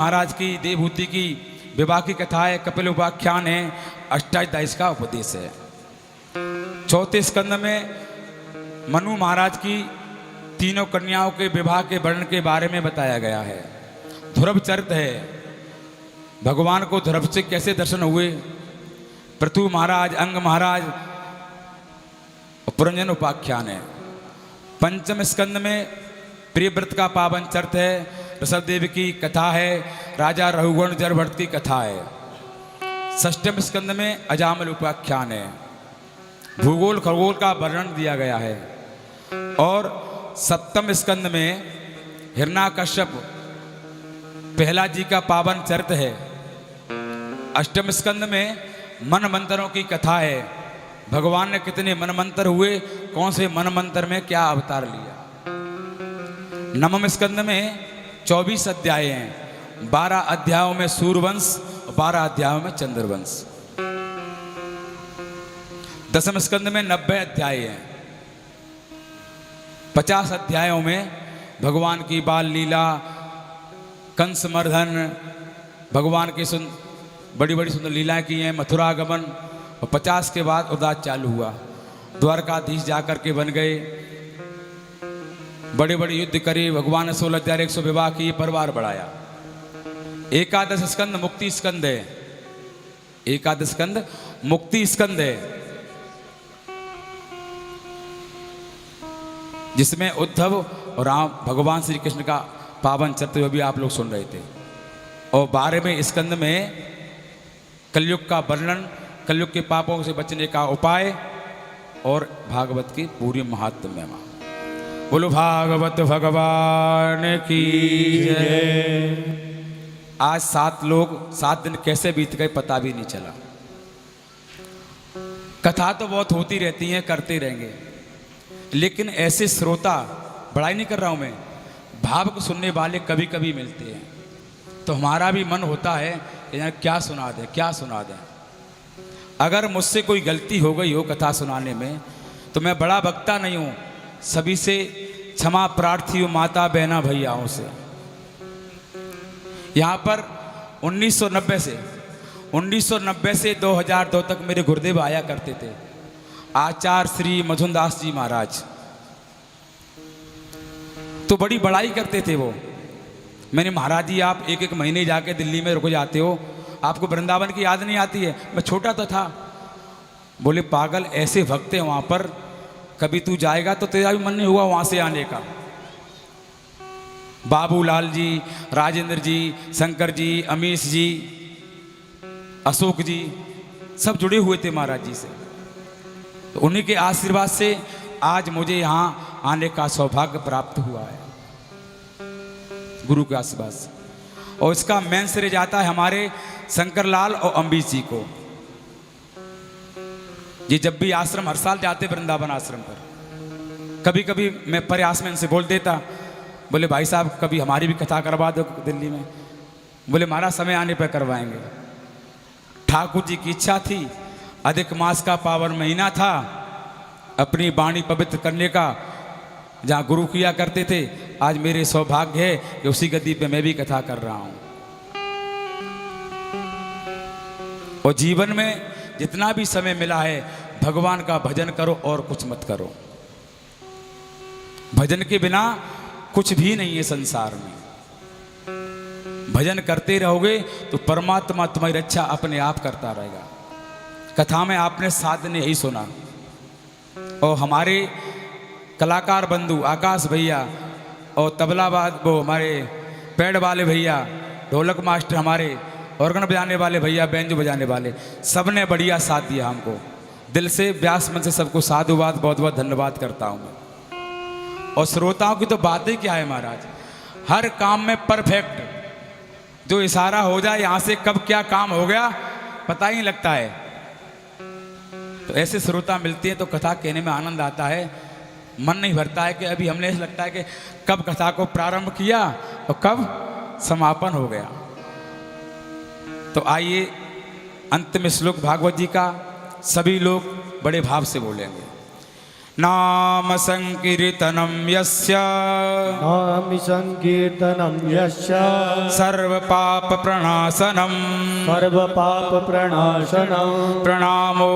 महाराज की देवभूति की विवाह की कथा है, कपिल उपाख्यान है, अष्टादश का उपदेश है। चौथे स्कंद में मनु महाराज की तीनों कन्याओं के विवाह के वर्णन के बारे में बताया गया है। ध्रुव चरित्र है, भगवान को ध्रुव से कैसे दर्शन हुए, पृथु महाराज, अंग महाराज, पुरंजन उपाख्यान है। पंचम स्कंद में प्रियव्रत का पावन चरित्र है, ऋषभदेव की कथा है, राजा रघुगण जरभट्ट की कथा है। षष्ठम स्कंद में अजामल उपाख्यान है, भूगोल खगोल का वर्णन दिया गया है। और सप्तम स्कंद में हिरण्याकश्यप प्रहलाद जी का पावन चरित्र है। अष्टम स्कंद में मन मंत्रों की कथा है, भगवान ने कितने मन मंत्र हुए, कौन से मन मंत्र में क्या अवतार लिया। नवम स्कंद में 24 अध्याय हैं, 12 अध्यायों में सूर्यवंश और 12 अध्यायों में चंद्रवंश। दसम स्कंद में 90 अध्याय हैं, 50 अध्यायों में भगवान की बाल लीला, कंस मर्दन, भगवान की बड़ी बड़ी सुंदर लीलाएं की हैं, मथुरागमन। और 50 के बाद उदास चालू हुआ, द्वारकाधीश जाकर के बन गए, बड़े बड़े युद्ध करे, भगवान ने 16,100 विवाह किए, परिवार बढ़ाया। एकादश स्कंद मुक्ति स्कंद है, एकादश स्कंद मुक्ति स्कंद है, जिसमें उद्धव और राम भगवान श्री कृष्ण का पावन चरित्र भी आप लोग सुन रहे थे। और 12वें स्कंद में कलयुग का वर्णन, कलयुग के पापों से बचने का उपाय और भागवत की पूरी महात्म्य महिमा। बोलो भागवत भगवान की जय। आज 7 दिन कैसे बीत गए पता भी नहीं चला। कथा तो बहुत होती रहती है, करते रहेंगे, लेकिन ऐसे श्रोता, बड़ाई नहीं कर रहा हूं मैं, भाव को सुनने वाले कभी कभी मिलते हैं, तो हमारा भी मन होता है कि क्या सुना दें, क्या सुना दें। अगर मुझसे कोई गलती हो गई हो कथा सुनाने में, तो मैं बड़ा वक्ता नहीं हूं, सभी से क्षमा प्रार्थी हूं, माता बहना भैयाओं से। यहां पर 1990 से 2002 तक मेरे गुरुदेव आया करते थे, आचार्य श्री मधुनदास जी महाराज, तो बड़ी बड़ाई करते थे वो। मैंने, महाराज जी आप एक महीने जाके दिल्ली में रुक जाते हो, आपको वृंदावन की याद नहीं आती है? मैं छोटा तो था। बोले पागल, ऐसे भक्त हैं वहां पर, कभी तू जाएगा तो तेरा भी मन नहीं हुआ वहां से आने का। बाबूलाल जी, राजेंद्र जी, शंकर जी, अमीश जी, अशोक जी, सब जुड़े हुए थे महाराज जी से। तो उन्हीं के आशीर्वाद से आज मुझे यहाँ आने का सौभाग्य प्राप्त हुआ है, गुरु के आशीर्वाद से। और इसका मेन श्रेय जाता है हमारे शंकरलाल और अम्बीश जी को। ये जब भी आश्रम, हर साल जाते वृंदावन आश्रम पर, कभी कभी मैं प्रयास में इनसे बोल देता, बोले भाई साहब कभी हमारी भी कथा करवा दो दिल्ली में। बोले महाराज समय आने पर करवाएंगे। ठाकुर जी की इच्छा थी, अधिक मास का पावन महीना था, अपनी वाणी पवित्र करने का, जहाँ गुरु किया करते थे। आज मेरे सौभाग्य है कि उसी गद्दी पे मैं भी कथा कर रहा हूँ। और जीवन में जितना भी समय मिला है, भगवान का भजन करो और कुछ मत करो। भजन के बिना कुछ भी नहीं है संसार में। भजन करते रहोगे तो परमात्मा तुम्हारी रक्षा अपने आप करता रहेगा। कथा में आपने 7 दिन यही सुना। और हमारे कलाकार बंधु आकाश भैया और तबलाबाज वो हमारे पैड वाले भैया, ढोलक मास्टर हमारे, ऑर्गन बजाने वाले भैया, बैंजो बजाने वाले, सब ने बढ़िया साथ दिया हमको। दिल से, व्यास मन से सबको साधुवाद, बहुत बहुत धन्यवाद करता हूँ मैं। और श्रोताओं की तो बातें क्या है महाराज, हर काम में परफेक्ट, जो इशारा हो जाए यहाँ से कब क्या काम हो गया पता ही नहीं लगता है। तो ऐसे श्रोता मिलते हैं तो कथा कहने में आनंद आता है, मन नहीं भरता है कि अभी हमने ऐसा लगता है कि कब कथा को प्रारंभ किया और कब समापन हो गया। तो आइए अंत में श्लोक भागवत जी का सभी लोग बड़े भाव से बोलेंगे। नाम संकीर्तनं यस्य नाम संकीर्तनं यस्य सर्व पाप प्रणाशनम सर्व पाप प्रणाशनं प्रणामो